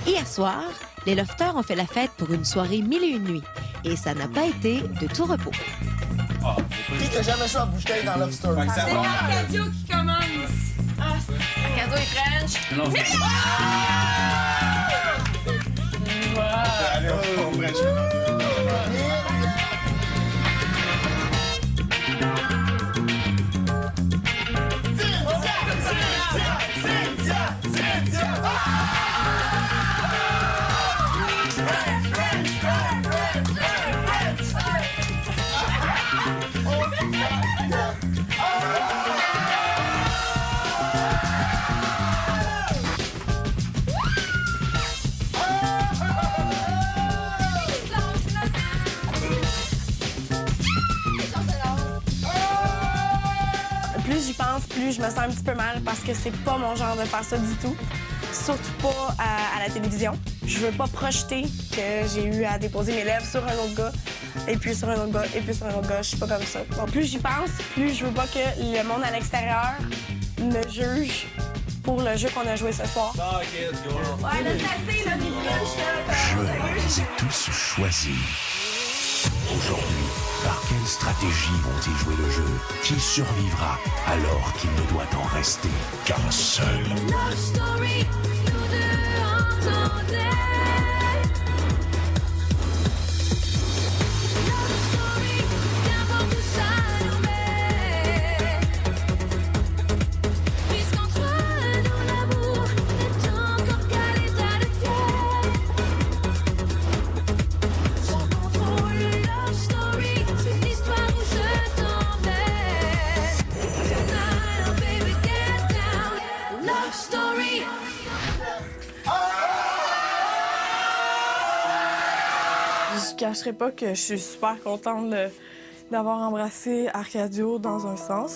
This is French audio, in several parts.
Hier soir, les lofters ont fait la fête pour une soirée 1001 nuits. Et ça n'a pas été de tout repos. Qui n'a jamais joué à bouche-caille dans Love Story? C'est Arcadio qui commence. Arcadio et French. Non, Allez, on French. Plus j'y pense, plus je me sens un petit peu mal parce que c'est pas mon genre de faire ça du tout. Surtout pas à la télévision. Je veux pas projeter que j'ai eu à déposer mes lèvres sur un autre gars, et puis sur un autre gars, et puis sur un autre gars. Je suis pas comme ça. Donc plus j'y pense, plus je veux pas que le monde à l'extérieur me juge pour le jeu qu'on a joué ce soir. Ouais, là, c'est assez, là, des French, là. Je les ai tous choisis. Aujourd'hui, par quelle stratégie vont-ils jouer le jeu? Qui survivra alors qu'il ne doit en rester qu'un seul? Love story, nous deux entendez. Love story, qu'importe où ça nous met. Puisqu'entre nous l'amour n'est encore qu'à l'état de fièvre. Sans contrôle, love story, c'est l'histoire où je t'emmène. Tonight, oh baby, get down. Love story. Je cacherai pas que je suis super contente d'avoir embrassé Arcadio dans un sens.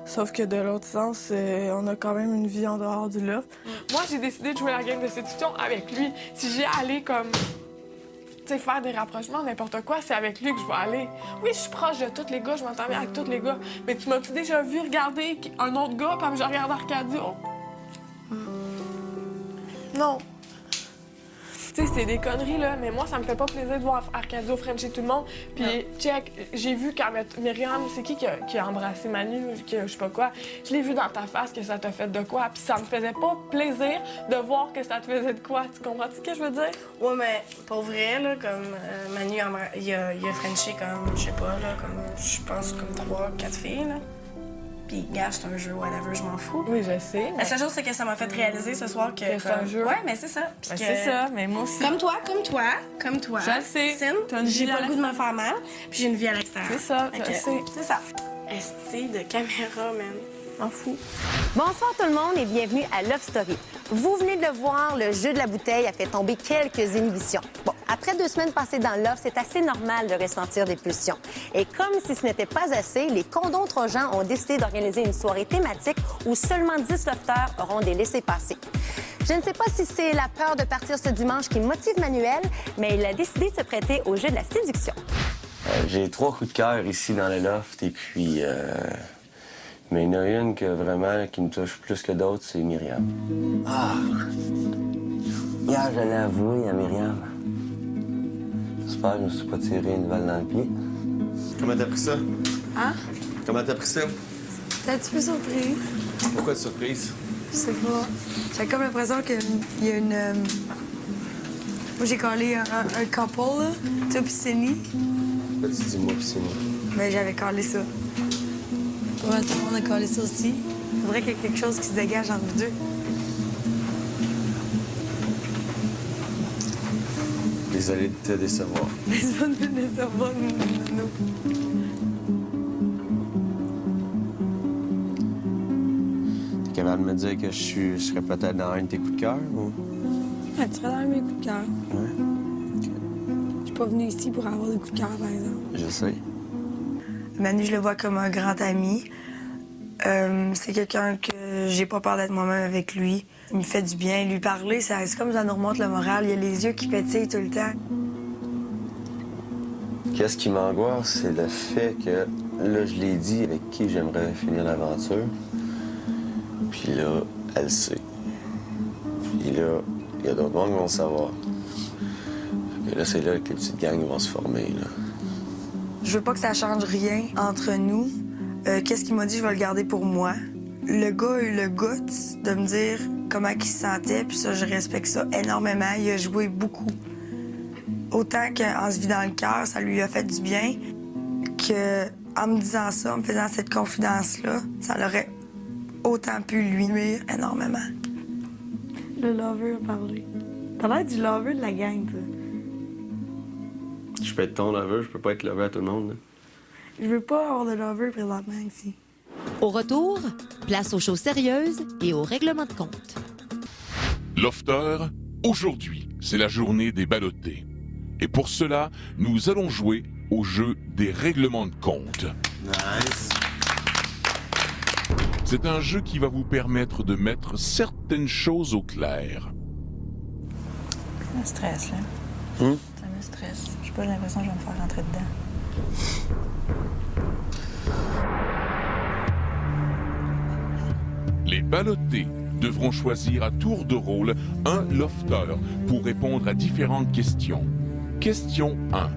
Sauf que de l'autre sens, on a quand même une vie en dehors du loft. Moi, j'ai décidé de jouer la game de séduction avec lui. Si j'ai allé comme, tu sais, faire des rapprochements, n'importe quoi, c'est avec lui que je vais aller. Oui, je suis proche de tous les gars, je m'entends bien avec tous les gars. Mais tu m'as-tu déjà vu regarder un autre gars comme je regarde Arcadio? Non. Tu sais, c'est des conneries, là, mais moi, ça me fait pas plaisir de voir Arcadio frencher tout le monde. Puis, check, j'ai vu quand Myriam, c'est qui a embrassé Manu, je sais pas quoi, je l'ai vu dans ta face que ça t'a fait de quoi, puis ça me faisait pas plaisir de voir que ça te faisait de quoi. Tu comprends ce que je veux dire? Ouais, mais pour vrai, là, comme Manu, il a frenché comme, je sais pas, là, comme, je pense, comme 3, 4 filles, là. Puis, gars, c'est un jeu, whatever, je m'en fous. Oui, je sais. La seule chose, c'est que ça m'a fait réaliser ce soir que. c'est un jeu. Ouais, mais c'est ça. Puis Ben, que- c'est ça, mais moi aussi. Comme toi. Je le sais. Cine, T'as une vie j'ai à pas le goût de me faire mal, puis j'ai une vie à l'extérieur. C'est ça, Fait je que sais. C'est ça. Esti de caméra, man. M'en fous. Bonsoir tout le monde et bienvenue à Love Story. Vous venez de le voir, le jeu de la bouteille a fait tomber quelques inhibitions. Bon, après 2 semaines passées dans Love, c'est assez normal de ressentir des pulsions. Et comme si ce n'était pas assez, les condoms Trojan ont décidé d'organiser une soirée thématique où seulement 10 lofters auront des laissez-passer. Je ne sais pas si c'est la peur de partir ce dimanche qui motive Manuel, mais il a décidé de se prêter au jeu de la séduction. J'ai 3 coups de cœur ici dans le loft et puis... Mais il y en a une que vraiment qui me touche plus que d'autres, c'est Myriam. Ah! Hier, j'allais avouer à Myriam. J'espère que je me suis pas tiré une balle dans le pied. Comment t'as pris ça? Hein? Comment t'as pris ça? T'es un petit peu surprise. Pourquoi de surprise? Je sais pas. J'ai comme l'impression qu'il y a une. Moi, j'ai collé un couple, là. Toi, puis Céline. Là, tu dis moi pis c'est moi. Mais j'avais collé ça. Ouais, tout le monde a collé ça aussi. Il faudrait qu'il y ait quelque chose qui se dégage entre vous deux. Désolé de te décevoir. Mais c'est pas de décevoir, nous. T'es capable de me dire que je serais peut-être dans un de tes coups de cœur ou... Ouais, tu serais dans mes coups de cœur. Ouais? Je suis pas venue ici pour avoir des coups de cœur, par exemple. Je sais. Manu, je le vois comme un grand ami. C'est quelqu'un que j'ai pas peur d'être moi-même avec lui. Il me fait du bien. Lui parler, c'est comme ça nous remonte le moral. Il a les yeux qui pétillent tout le temps. Qu'est-ce qui m'angoisse, c'est le fait que, là, je l'ai dit avec qui j'aimerais finir l'aventure. Puis là, elle sait. Puis là, il y a d'autres mondes qui vont le savoir. Et là, c'est là que les petites gangs vont se former, là. Je veux pas que ça change rien entre nous. Qu'est-ce qu'il m'a dit, je vais le garder pour moi. Le gars a eu le goût de me dire comment il se sentait, puis ça, je respecte ça énormément. Il a joué beaucoup. Autant qu'en se vidant le cœur, ça lui a fait du bien, qu'en me disant ça, en me faisant cette confidence-là, ça l'aurait autant pu lui nuire énormément. Le lover a parlé. T'as l'air du lover de la gang, toi. Je peux être ton lover, je peux pas être lover à tout le monde, là. Je veux pas avoir de lover présentement ici. Au retour, place aux choses sérieuses et au règlement de compte. Lofter, aujourd'hui, c'est la journée des ballottés. Et pour cela, nous allons jouer au jeu des règlements de compte. Nice. C'est un jeu qui va vous permettre de mettre certaines choses au clair. Ça me stresse, là. Ça me stresse. J'ai pas l'impression que je vais me faire rentrer dedans. Les ballottés devront choisir à tour de rôle un lofter pour répondre à différentes questions. Question 1.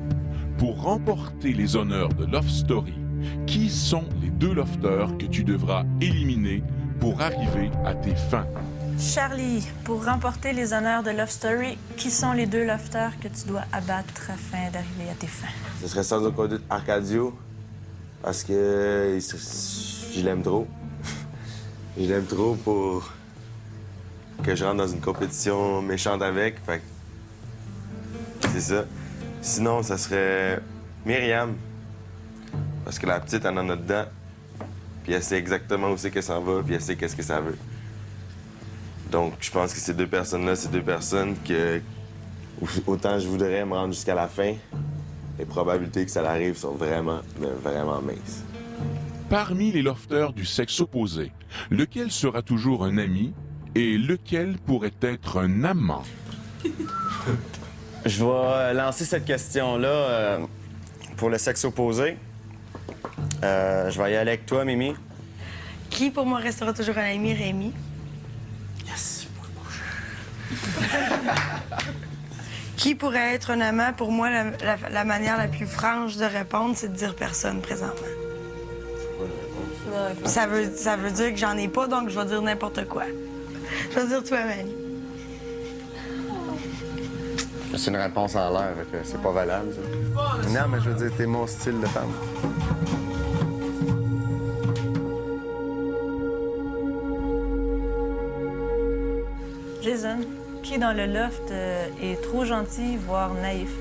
Pour remporter les honneurs de Love Story, qui sont les 2 lofters que tu devras éliminer pour arriver à tes fins? Charlie, pour remporter les honneurs de Love Story, qui sont les 2 lofters que tu dois abattre afin d'arriver à tes fins? Ce serait sans aucun doute Arcadio, parce que je l'aime trop. Je l'aime trop pour que je rentre dans une compétition méchante avec, fait que c'est ça. Sinon, ça serait Myriam, parce que la petite, elle en a dedans, puis elle sait exactement où c'est qu'elle s'en va, puis elle sait qu'est-ce que ça veut. Donc, je pense que ces 2 personnes-là, c'est 2 personnes que, autant je voudrais me rendre jusqu'à la fin, les probabilités que ça arrive sont vraiment, mais vraiment minces. Parmi les lofters du sexe opposé, lequel sera toujours un ami et lequel pourrait être un amant? Je vais lancer cette question-là pour le sexe opposé. Je vais y aller avec toi, Mimi. Qui, pour moi, restera toujours un ami, Rémi? Yes, Qui pourrait être un amant? Pour moi, la manière la plus franche de répondre, c'est de dire personne présentement. Ça veut dire que j'en ai pas, donc je vais dire n'importe quoi. Je vais dire toi, Mani. C'est une réponse en l'air, fait que c'est pas valable, ça. Non, mais je veux dire, t'es mon style de femme. Jason, qui dans le loft est trop gentil, voire naïf?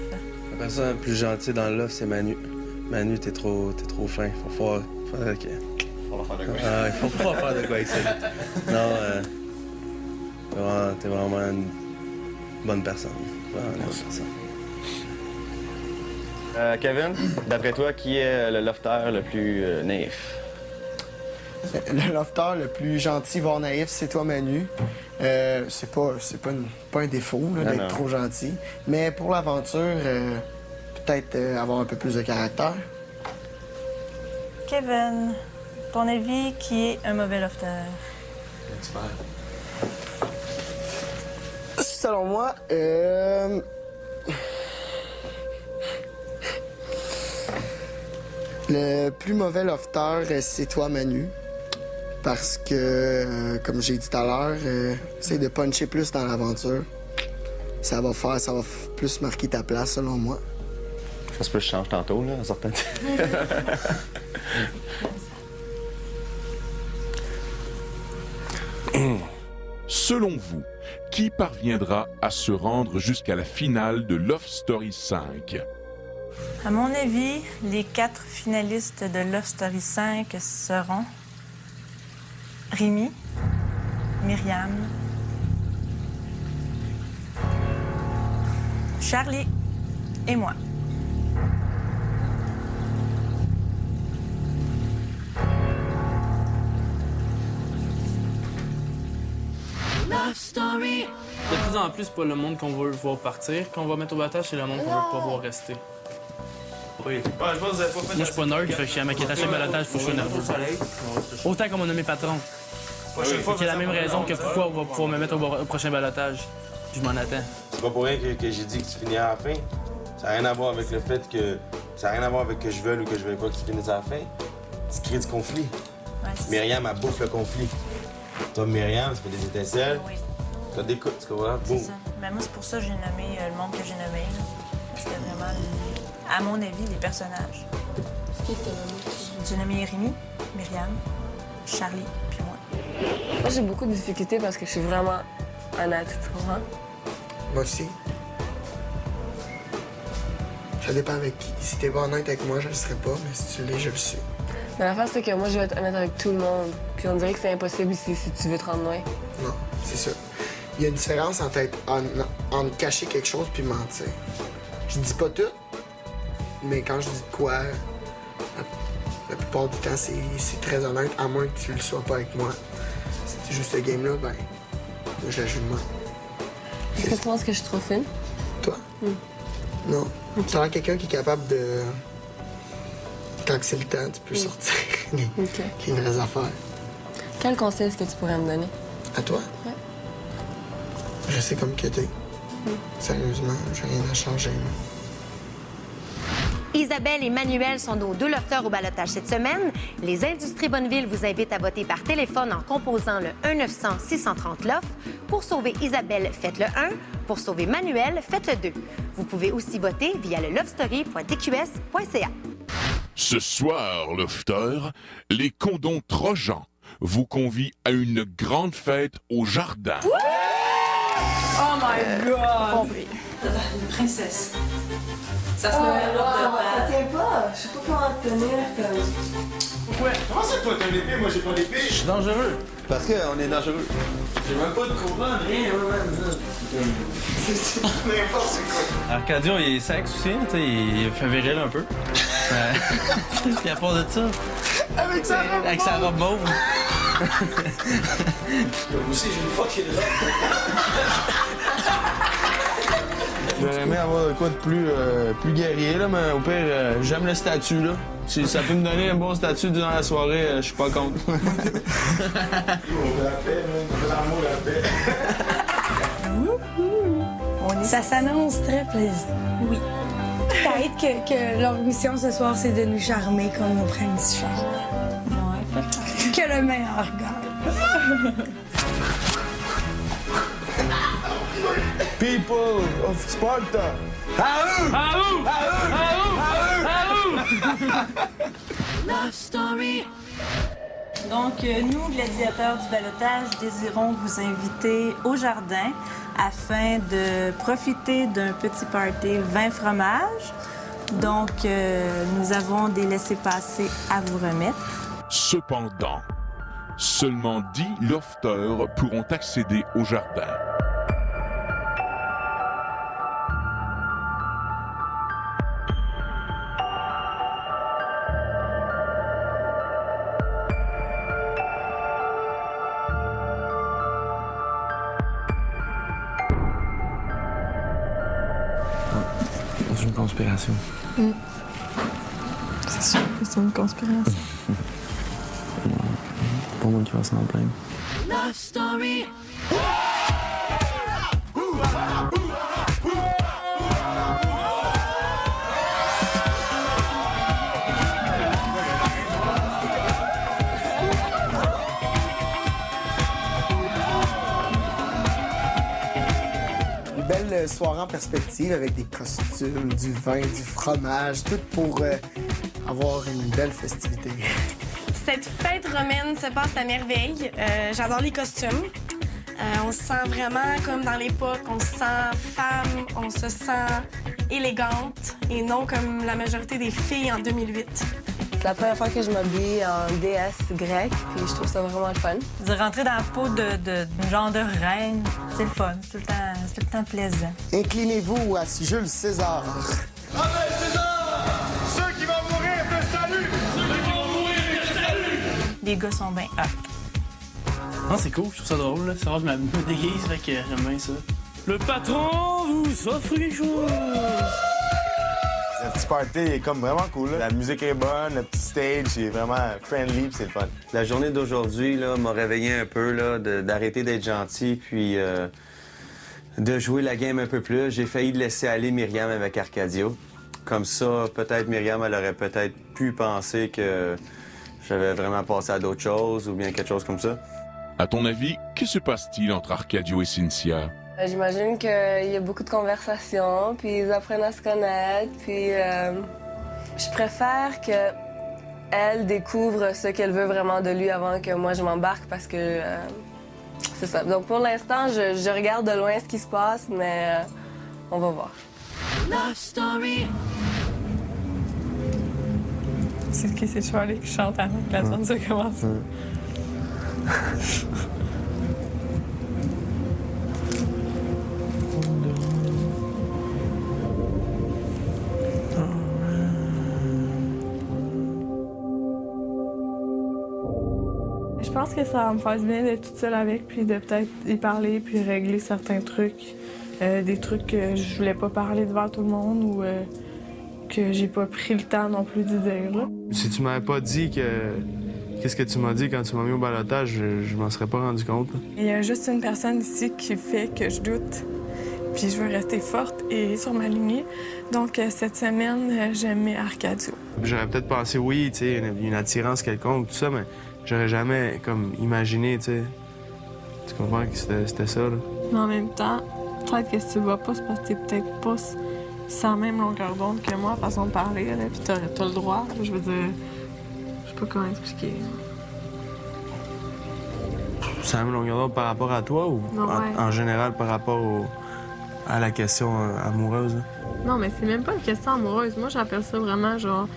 La personne la plus gentille dans le loft, c'est Manu. Manu, t'es trop fin. Faut faire de il faut pas faire de quoi avec ça. Non, t'es vraiment une bonne personne. Vraiment une bonne personne. Kevin, d'après toi, qui est le lofter le plus naïf? Le lofter le plus gentil, voire naïf, c'est toi, Manu. C'est pas un défaut là, d'être trop gentil. Mais pour l'aventure, peut-être avoir un peu plus de caractère. Kevin, ton avis, qui est un mauvais lofter? Selon moi, le plus mauvais lofter, c'est toi, Manu. Parce que, comme j'ai dit tout à l'heure, c'est de puncher plus dans l'aventure. Ça va plus marquer ta place, selon moi. Ça se peut que je change tantôt, là, en sortant. Selon vous, qui parviendra à se rendre jusqu'à la finale de Love Story 5? À mon avis, les 4 finalistes de Love Story 5 seront Rémi, Myriam, Charlie et moi. Love Story. De plus en plus, c'est pas le monde qu'on veut voir partir. Qu'on va mettre au battage, c'est le monde qu'on veut pas voir rester. Oui. Ouais, je pense que vous avez pas fait. Moi, je suis pas nerd, fait que si à qui est attaché au balotage, faut que je sois nerveux. Autant qu'on m'a nommé patron. C'est la même raison que pourquoi on va pouvoir me mettre au prochain balotage. Je m'en attends. C'est pas pour rien que j'ai dit que tu finirais à la fin. Ça n'a rien à voir avec le fait que... Ça n'a rien à voir avec que je veuille ou que je veuille pas que tu finisses à la fin. Tu crées du conflit. Ouais, c'est Myriam, elle bouffe le conflit. Toi, Myriam, ça fait des étincelles. Oui. T'as des coups, tu comprends? C'est Boum. ça. Mais moi, c'est pour ça que j'ai nommé le monde que j'ai nommé. là. C'était vraiment, à mon avis, les personnages. Qui t'a nommé? J'ai nommé Rémi, Myriam, Charlie, puis moi. Moi, j'ai beaucoup de difficultés parce que je suis vraiment honnête, tu comprends? Moi aussi. Ça dépend avec qui. Si t'es pas honnête avec moi, je le serais pas, mais si tu l'es, je le suis. Mais l'affaire, c'est que moi, je vais être honnête avec tout le monde. Puis on dirait que c'est impossible ici si tu veux te rendre loin. Non, c'est ça. Il y a une différence entre, entre cacher quelque chose puis mentir. Je dis pas tout, mais quand je dis de quoi, la plupart du temps, c'est très honnête, à moins que tu le sois pas avec moi. Si tu joues ce game-là, ben, moi, je la joue de moi. Est-ce que tu penses que je suis trop fine? Toi? Non. Tu as l'air quelqu'un qui est capable de... Quand c'est le temps, tu peux sortir. Qui est vraies affaires. Quel conseil est-ce que tu pourrais me donner? À toi? Ouais. Je sais comme que t'es. Sérieusement, j'ai rien à changer. moi. Isabelle et Manuel sont nos 2 lofters au ballottage cette semaine. Les Industries Bonneville vous invitent à voter par téléphone en composant le 1-900-630-LOFT. Pour sauver Isabelle, faites le 1. Pour sauver Manuel, faites le 2. Vous pouvez aussi voter via le lovestory.tqs.ca. Ce soir, Lofter, les condons Trojan vous convient à une grande fête au jardin. Oh my God! Une princesse. Ça se met Ça tient pas. Je sais pas comment te tenir. Ouais. Comment ça, toi, t'as une épée? Moi, j'ai pas d'épée. Je suis dangereux. Parce qu'on est dangereux. J'ai même pas de combat, rien. C'est n'importe quoi. Arcadio, il est sexe aussi, tu sais, il fait viril un peu. Puis à part de ça... Avec sa robe Avec sa robe mauve. Moi aussi, j'ai une fucking robe. J'aurais aimé avoir de quoi de plus guerrier, là, mais au pire, j'aime le statut, là. Si ça peut me donner un bon statut durant la soirée, je suis pas contre. On fait la paix, man. On fait l'amour, la paix. Ça s'annonce très plaisant. Oui. Peut-être que leur mission ce soir, c'est de nous charmer comme nos princes charmants. Ouais, peut-être. Que le meilleur gagne. People of Sparta! À eux! À eux! À eux! À eux! Love Story. Donc, nous, gladiateurs du ballottage, désirons vous inviter au jardin afin de profiter d'un petit party vin fromage. Donc, nous avons des laissez-passer à vous remettre. Cependant, seulement 10 lofters pourront accéder au jardin. C'est une conspiration. C'est sûr que c'est une conspiration. Pas moi qui va s'en plaindre. Love Story. Une belle soirée en perspective avec des costumes, du vin, du fromage, tout pour avoir une belle festivité. Cette fête romaine se passe à merveille. J'adore les costumes. On se sent vraiment comme dans l'époque. On se sent femme, on se sent élégante et non comme la majorité des filles en 2008. C'est la première fois que je m'habille en déesse grecque, puis je trouve ça vraiment le fun. De rentrer dans la peau de genre de reine, c'est le fun. C'est tout le temps plaisant. Inclinez-vous à Jules César. Amen César! Ceux qui vont mourir te saluent! Ceux qui vont mourir te saluent! Les gars sont bien hot. Non, c'est cool, je trouve ça drôle. Là. C'est rare, je me déguise, fait que j'aime bien ça. Le patron vous offre quelque chose! Le petit party est comme vraiment cool. Là. La musique est bonne, le petit stage est vraiment friendly, puis c'est le fun. La journée d'aujourd'hui là, m'a réveillé un peu là, d'arrêter d'être gentil, puis de jouer la game un peu plus. J'ai failli laisser aller Myriam avec Arcadio. Comme ça, peut-être Myriam, elle aurait peut-être pu penser que j'avais vraiment passé à d'autres choses ou bien quelque chose comme ça. À ton avis, que se passe-t-il entre Arcadio et Cynthia? J'imagine qu'il y a beaucoup de conversations, puis ils apprennent à se connaître, puis je préfère qu'elle découvre ce qu'elle veut vraiment de lui avant que moi je m'embarque parce que c'est ça. Donc pour l'instant, je regarde de loin ce qui se passe, mais on va voir. Love Story. C'est qui, c'est Charlie qui chante avant que la chanson commence. Je pense que ça va me faire du bien d'être toute seule avec, puis de peut-être y parler, puis régler certains trucs. Des trucs que je voulais pas parler devant tout le monde ou que j'ai pas pris le temps non plus d'y dire. Là. Si tu m'avais pas dit qu'est-ce que tu m'as dit quand tu m'as mis au balotage, je m'en serais pas rendu compte. Là. Il y a juste une personne ici qui fait que je doute, puis je veux rester forte et sur ma lignée. Donc cette semaine, j'aimais Arcadio. J'aurais peut-être pensé oui, tu sais, une attirance quelconque, tout ça, mais j'aurais jamais comme imaginé, tu sais. Tu comprends que c'était ça, là. Mais en même temps, peut-être que si tu le vois pas, c'est parce que t'es peut-être pas sur la même longueur d'onde que moi, façon de parler, là, puis t'as le droit. Je veux dire, je sais pas comment expliquer. C'est la même longueur d'onde par rapport à toi ou Non, ouais. en général par rapport à la question amoureuse? Là? Non, mais c'est même pas une question amoureuse. Moi, j'appelle ça vraiment genre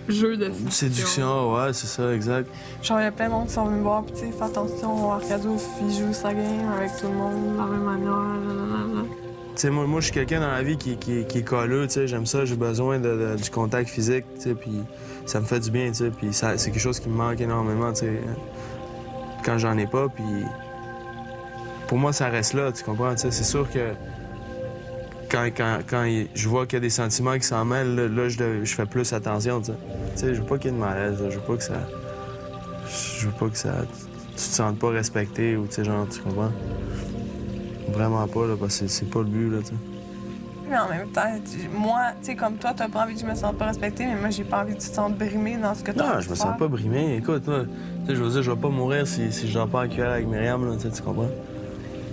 jeu de séduction. Séduction, ouais, c'est ça, exact. Genre, il y a plein de monde qui sont venus me voir, puis tu sais, fais attention, Arcadio, il joue sa game avec tout le monde de la même manière. Tu sais, moi, je suis quelqu'un dans la vie qui est colleux, tu sais, j'aime ça, j'ai besoin du contact physique, tu sais, puis ça me fait du bien, tu sais, puis c'est quelque chose qui me manque énormément, tu sais, quand j'en ai pas, puis pour moi, ça reste là, tu comprends, tu sais, c'est sûr que quand je vois qu'il y a des sentiments qui s'en mêlent, là, je fais plus attention, tu sais. Tu sais, je veux pas qu'il y ait de malaise, là, je veux pas que ça... Tu te sentes pas respecté ou, tu sais, genre, tu comprends? Vraiment pas, là, parce que c'est pas le but, là, tu sais. Mais en même temps, moi, tu sais, comme toi, t'as pas envie que je me sente pas respectée, mais moi, j'ai pas envie que tu te sentes brimée dans ce que t'as envie Non, de je me faire. sens pas brimé. Écoute, là, tu sais, je veux dire, je vais pas mourir si je dors pas en cuillère avec Myriam, là, tu comprends?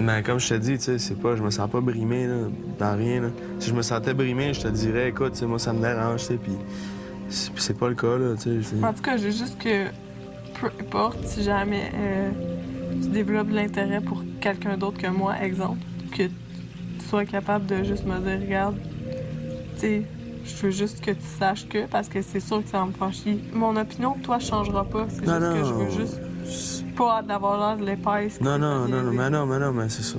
Mais comme je te dis, tu sais, je me sens pas brimé, là, dans rien, là. Si je me sentais brimé, je te dirais, écoute, tu sais, moi, ça me dérange, tu sais, puis c'est pas le cas, là, tu sais. En tout cas, j'ai juste que, peu importe, si jamais tu développes de l'intérêt pour quelqu'un d'autre que moi, exemple, que tu sois capable de juste me dire, regarde, tu sais, je veux juste que tu saches que, parce que c'est sûr que ça va me faire chier. Mon opinion, toi, changera pas. C'est juste que je veux juste pas d'avoir l'air de l'épaisse. Non, mais c'est ça.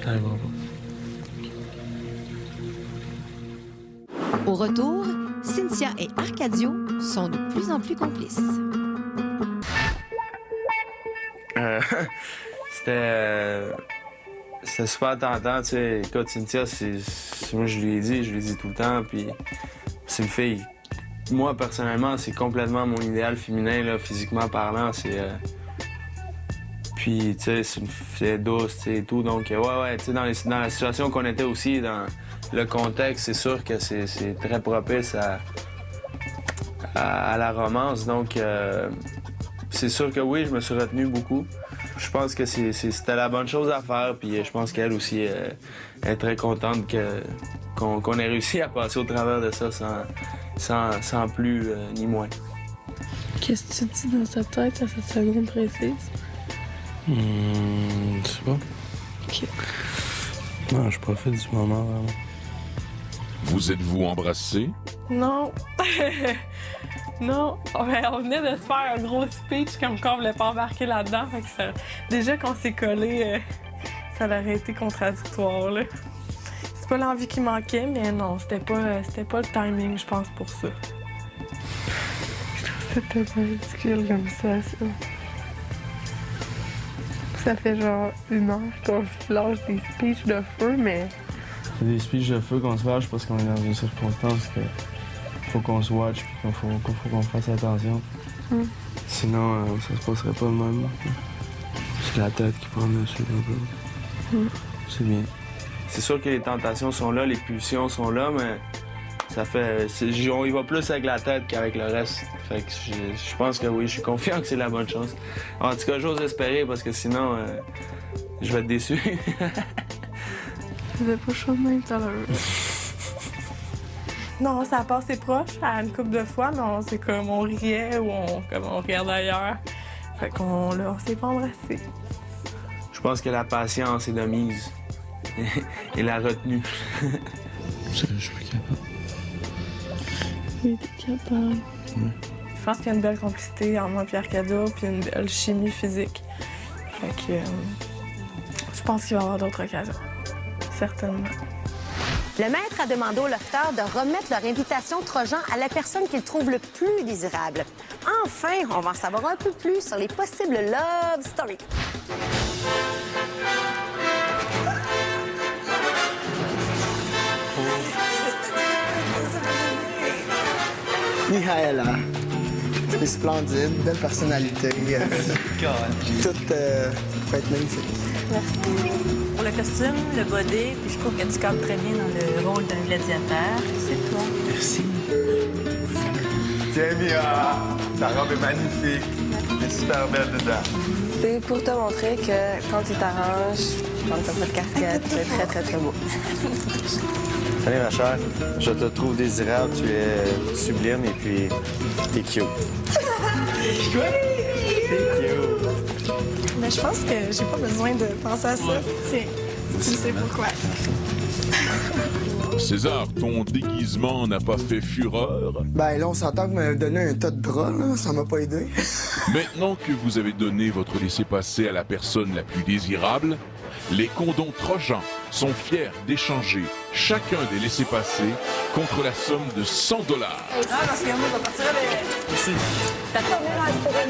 Allez, bon. Au retour, Cynthia et Arcadio sont de plus en plus complices. C'était super tentant, tu sais. Écoute, Cynthia, moi, je lui ai dit tout le temps, puis c'est une fille. Moi, personnellement, c'est complètement mon idéal féminin, là, physiquement parlant. Puis, tu sais, c'est une fille douce, tu sais, et tout. Donc, ouais, tu sais, dans la situation qu'on était aussi, dans le contexte, c'est sûr que c'est très propice à la romance. Donc, c'est sûr que oui, je me suis retenu beaucoup. Je pense que c'était la bonne chose à faire, puis je pense qu'elle aussi est très contente qu'on ait réussi à passer au travers de ça sans plus ni moins. Qu'est-ce que tu dis dans ta tête à cette seconde précise? Je sais pas. OK. Non, je profite du moment, vraiment. Vous êtes-vous embrassés? Non. Non. On venait de se faire un gros speech comme quoi on voulait pas embarquer là-dedans. Fait que déjà qu'on s'est collé, ça aurait été contradictoire, là. C'est pas l'envie qui manquait, mais non, c'était pas le timing, je pense, pour ça. Je trouve ça tellement ridicule comme ça. Ça fait genre 1 heure qu'on se lâche des speeches de feu, mais... C'est des speeches de feu qu'on se lâche parce qu'on est dans une circonstance que faut qu'on se watch et qu'il faut qu'on fasse attention. Sinon, ça se passerait pas de même. La tête qui prend dessus un peu. C'est bien. C'est sûr que les tentations sont là, les pulsions sont là, mais ça fait... On y va plus avec la tête qu'avec le reste. Fait que je pense que oui, je suis confiant que c'est la bonne chose. En tout cas, j'ose espérer parce que sinon, je vais être déçu. J'avais pas chaud de même tout à l'heure. Non, ça a passé proche à une couple de fois, mais c'est comme on riait ou on regardait ailleurs. Fait qu'on s'est pas embrassé. Je pense que la patience est de mise. Et la retenue. Je suis plus capable. Oui, t'es capable. Ouais. Je pense qu'il y a une belle complicité entre moi et Arcadia, puis une belle chimie physique. Fait que je pense qu'il va y avoir d'autres occasions. Certainement. Le maître a demandé aux lofters de remettre leur invitation Trojan à la personne qu'ils trouvent le plus désirable. Enfin, on va en savoir un peu plus sur les possibles love stories. Mihaela. C'était splendide, belle personnalité. Tout peut être magnifique. Merci. Pour le costume, le body, puis je trouve que tu cadres très bien dans le rôle d'un gladiateur. C'est toi. Merci. Tiens, Mia, ta robe est magnifique. Elle est super belle dedans. C'est pour te montrer que quand tu t'arranges, quand t'as pas de casquette, tu es très, très, très beau. Salut ma chère, je te trouve désirable, tu es sublime et puis t'es cute. Quoi? T'es cute. Mais je pense que j'ai pas besoin de penser à ça. Tu sais pourquoi. César, ton déguisement n'a pas fait fureur? Ben là, on s'entend que vous m'avez donné un tas de draps, là. Ça m'a pas aidé. Maintenant que vous avez donné votre laissez-passer à la personne la plus désirable, les condons Trojans sont fiers d'échanger chacun des laissez-passer contre la somme de $100. Ah, parce que moi, je vais partir avec... Merci. T'as pas mélange pour un